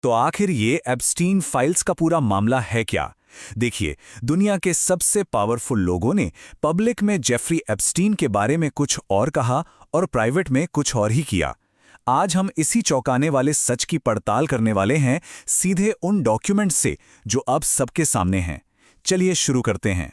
तो आखिर ये एप्स्टीन फाइल्स का पूरा मामला है क्या? देखिए, दुनिया के सबसे पावरफुल लोगों ने पब्लिक में जेफरी एप्स्टीन के बारे में कुछ और कहा और प्राइवेट में कुछ और ही किया। आज हम इसी चौंकाने वाले सच की पड़ताल करने वाले हैं, सीधे उन डॉक्यूमेंट से जो अब सबके सामने हैं। चलिए शुरू करते हैं।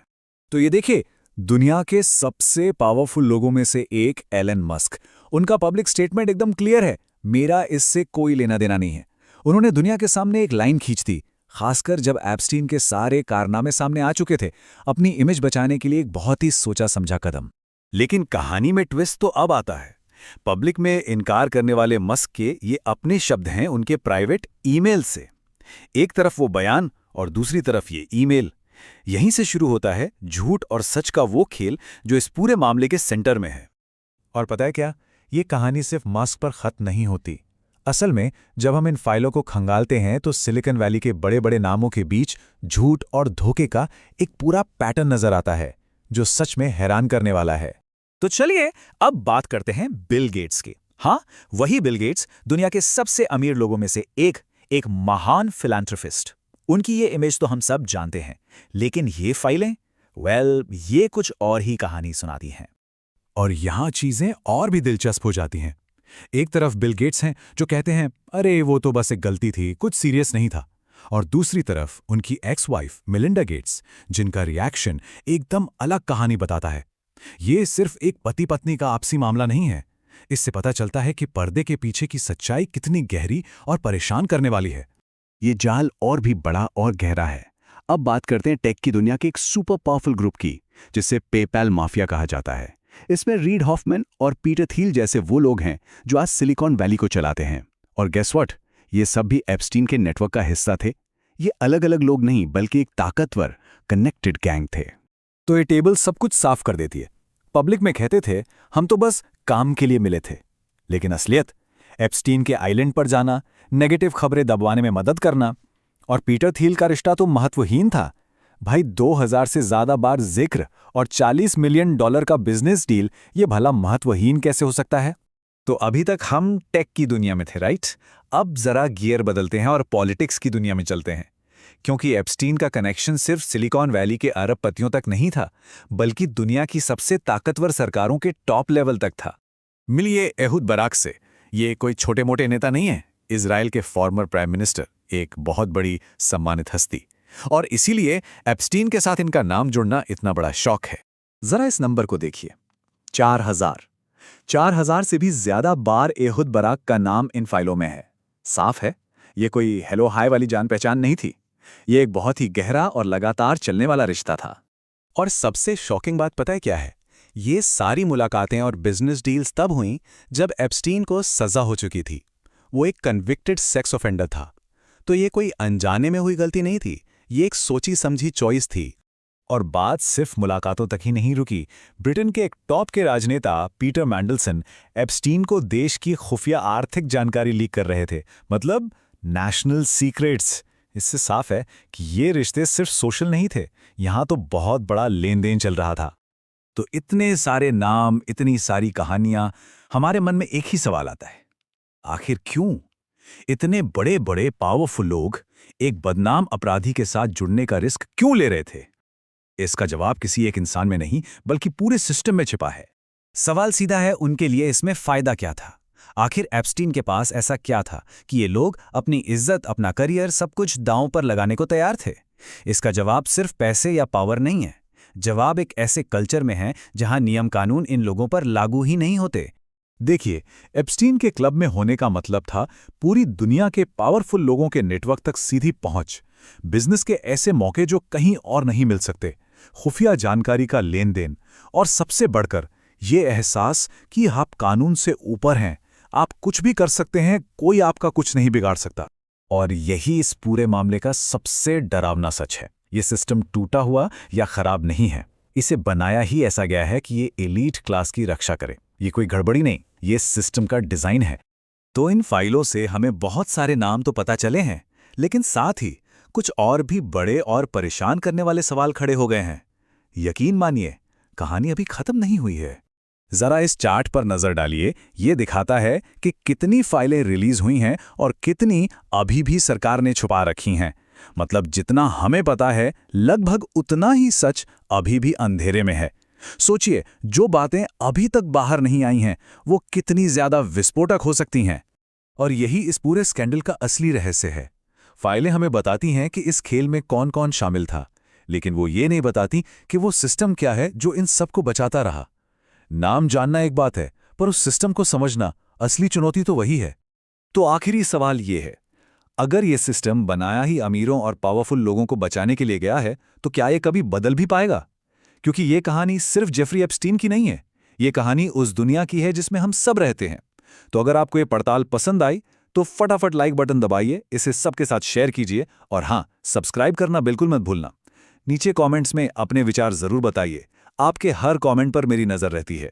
तो ये देखिए, दुनिया के सबसे पावरफुल लोगों में से एक एलन मस्क। उनका पब्लिक स्टेटमेंट एकदम क्लियर है, मेरा इससे कोई लेना देना नहीं है। उन्होंने दुनिया के सामने एक लाइन खींच दी, खासकर जब एप्स्टीन के सारे कारनामे सामने आ चुके थे। अपनी इमेज बचाने के लिए एक बहुत ही सोचा समझा कदम। लेकिन कहानी में ट्विस्ट तो अब आता है। पब्लिक में इनकार करने वाले मस्क के ये अपने शब्द हैं उनके प्राइवेट ईमेल से। एक तरफ वो बयान और दूसरी तरफ ये ईमेल। यहीं से शुरू होता है झूठ और सच का वो खेल जो इस पूरे मामले के सेंटर में है। और पता है क्या, ये कहानी सिर्फ मस्क पर खत्म नहीं होती। असल में जब हम इन फाइलों को खंगालते हैं तो सिलिकॉन वैली के बड़े बड़े नामों के बीच झूठ और धोखे का एक पूरा पैटर्न नजर आता है, जो सच में हैरान करने वाला है। तो चलिए अब बात करते हैं बिल गेट्स की। हाँ, वही बिल गेट्स, दुनिया के सबसे अमीर लोगों में से एक महान फिलैंथ्रोपिस्ट। उनकी ये इमेज तो हम सब जानते हैं, लेकिन ये फाइलें, ये कुछ और ही कहानी सुनाती हैं। और यहां चीजें और भी दिलचस्प हो जाती हैं। एक तरफ बिल गेट्स हैं जो कहते हैं, अरे वो तो बस एक गलती थी, कुछ सीरियस नहीं था। और दूसरी तरफ उनकी एक्स वाइफ मिलिंडा गेट्स, जिनका रिएक्शन एकदम अलग कहानी बताता है। ये सिर्फ एक पति पत्नी का आपसी मामला नहीं है। इससे पता चलता है कि पर्दे के पीछे की सच्चाई कितनी गहरी और परेशान करने वाली है। ये जाल और भी बड़ा और गहरा है। अब बात करते हैं टेक की दुनिया के एक सुपर पावरफुल ग्रुप की, जिसे पेपैल माफिया कहा जाता है। इसमें रीड हॉफमैन और पीटर थिल जैसे वो लोग हैं जो आज सिलिकॉन वैली को चलाते हैं। और गेस व्हाट, ये सब भी एप्स्टीन के नेटवर्क का हिस्सा थे। ये अलग अलग लोग नहीं, बल्कि एक ताकतवर कनेक्टेड गैंग थे। तो ये टेबल सब कुछ साफ कर देती है। पब्लिक में कहते थे हम तो बस काम के लिए मिले थे, लेकिन असलियत, एप्स्टीन के आइलैंड पर जाना, नेगेटिव खबरें दबाने में मदद करना, और पीटर थिल का रिश्ता तो महत्वहीन था। भाई, 2000 से ज्यादा बार जिक्र और $40 मिलियन का बिजनेस डील, ये भला महत्वहीन कैसे हो सकता है? तो अभी तक हम टेक की दुनिया में थे, राइट? अब जरा गियर बदलते हैं और पॉलिटिक्स की दुनिया में चलते हैं। क्योंकि एप्स्टीन का कनेक्शन सिर्फ सिलिकॉन वैली के अरबपतियों तक नहीं था, बल्कि दुनिया की सबसे ताकतवर सरकारों के टॉप लेवल तक था। मिलिए एहुद बराक से। ये कोई छोटे मोटे नेता नहीं है, इजराइल के फॉर्मर प्राइम मिनिस्टर, एक बहुत बड़ी सम्मानित हस्ती। और इसीलिए एप्स्टीन के साथ इनका नाम जुड़ना इतना बड़ा शौक है। जरा इस नंबर को देखिए, 4000 से भी ज्यादा बार एहुद बराक का नाम इन फाइलों में है। साफ है, ये कोई हेलो हाय वाली जान पहचान नहीं थी। ये एक बहुत ही गहरा और लगातार चलने वाला रिश्ता था। और सबसे शॉकिंग बात पता है क्या है? ये सारी मुलाकातें और बिजनेस डील्स तब हुईं जब एप्स्टीन को सजा हो चुकी थी। वो एक कन्विक्टेड सेक्स ऑफेंडर था। तो ये कोई अनजाने में हुई गलती नहीं थी, ये एक सोची समझी चॉइस थी। और बात सिर्फ मुलाकातों तक ही नहीं रुकी। ब्रिटेन के एक टॉप के राजनेता पीटर मैंडलसन एप्स्टीन को देश की खुफिया आर्थिक जानकारी लीक कर रहे थे, मतलब नेशनल सीक्रेट्स। इससे साफ है कि ये रिश्ते सिर्फ सोशल नहीं थे, यहां तो बहुत बड़ा लेन देन चल रहा था। तो इतने सारे नाम, इतनी सारी कहानियां, हमारे मन में एक ही सवाल आता है, आखिर क्यों इतने बड़े बड़े पावरफुल लोग एक बदनाम अपराधी के साथ जुड़ने का रिस्क क्यों ले रहे थे? इसका जवाब किसी एक इंसान में नहीं, बल्कि पूरे सिस्टम में छिपा है। सवाल सीधा है, उनके लिए इसमें फायदा क्या था? आखिर एप्स्टीन के पास ऐसा क्या था कि ये लोग अपनी इज्जत, अपना करियर, सब कुछ दांव पर लगाने को तैयार थे? इसका जवाब सिर्फ पैसे या पावर नहीं है। जवाब एक ऐसे कल्चर में है जहां नियम कानून इन लोगों पर लागू ही नहीं होते। देखिए, एप्स्टीन के क्लब में होने का मतलब था पूरी दुनिया के पावरफुल लोगों के नेटवर्क तक सीधी पहुंच, बिजनेस के ऐसे मौके जो कहीं और नहीं मिल सकते, खुफिया जानकारी का लेन देन, और सबसे बढ़कर ये एहसास कि आप कानून से ऊपर हैं, आप कुछ भी कर सकते हैं, कोई आपका कुछ नहीं बिगाड़ सकता। और यही इस पूरे मामले का सबसे डरावना सच है। ये सिस्टम टूटा हुआ या खराब नहीं है, इसे बनाया ही ऐसा गया है कि ये एलीट क्लास की रक्षा करे। ये कोई गड़बड़ी नहीं, ये सिस्टम का डिजाइन है। तो इन फाइलों से हमें बहुत सारे नाम तो पता चले हैं, लेकिन साथ ही कुछ और भी बड़े और परेशान करने वाले सवाल खड़े हो गए हैं। यकीन मानिए, कहानी अभी खत्म नहीं हुई है। जरा इस चार्ट पर नजर डालिए। ये दिखाता है कि कितनी फाइलें रिलीज हुई हैं और कितनी अभी भी सरकार ने छुपा रखी हैं। मतलब जितना हमें पता है, लगभग उतना ही सच अभी भी अंधेरे में है। सोचिए, जो बातें अभी तक बाहर नहीं आई हैं, वो कितनी ज्यादा विस्फोटक हो सकती हैं। और यही इस पूरे स्कैंडल का असली रहस्य है। फाइलें हमें बताती हैं कि इस खेल में कौन कौन शामिल था, लेकिन वो ये नहीं बताती कि वो सिस्टम क्या है जो इन सबको बचाता रहा। नाम जानना एक बात है, पर उस सिस्टम को समझना असली चुनौती तो वही है। तो आखिरी सवाल ये है, अगर ये सिस्टम बनाया ही अमीरों और पावरफुल लोगों को बचाने के लिए गया है, तो क्या ये कभी बदल भी पाएगा? क्योंकि ये कहानी सिर्फ जेफरी एप्स्टीन की नहीं है, ये कहानी उस दुनिया की है जिसमें हम सब रहते हैं। तो अगर आपको ये पड़ताल पसंद आई, तो फटाफट लाइक बटन दबाइए, इसे सबके साथ शेयर कीजिए, और हाँ, सब्सक्राइब करना बिल्कुल मत भूलना। नीचे कमेंट्स में अपने विचार जरूर बताइए। आपके हर कमेंट पर मेरी नजर रहती है।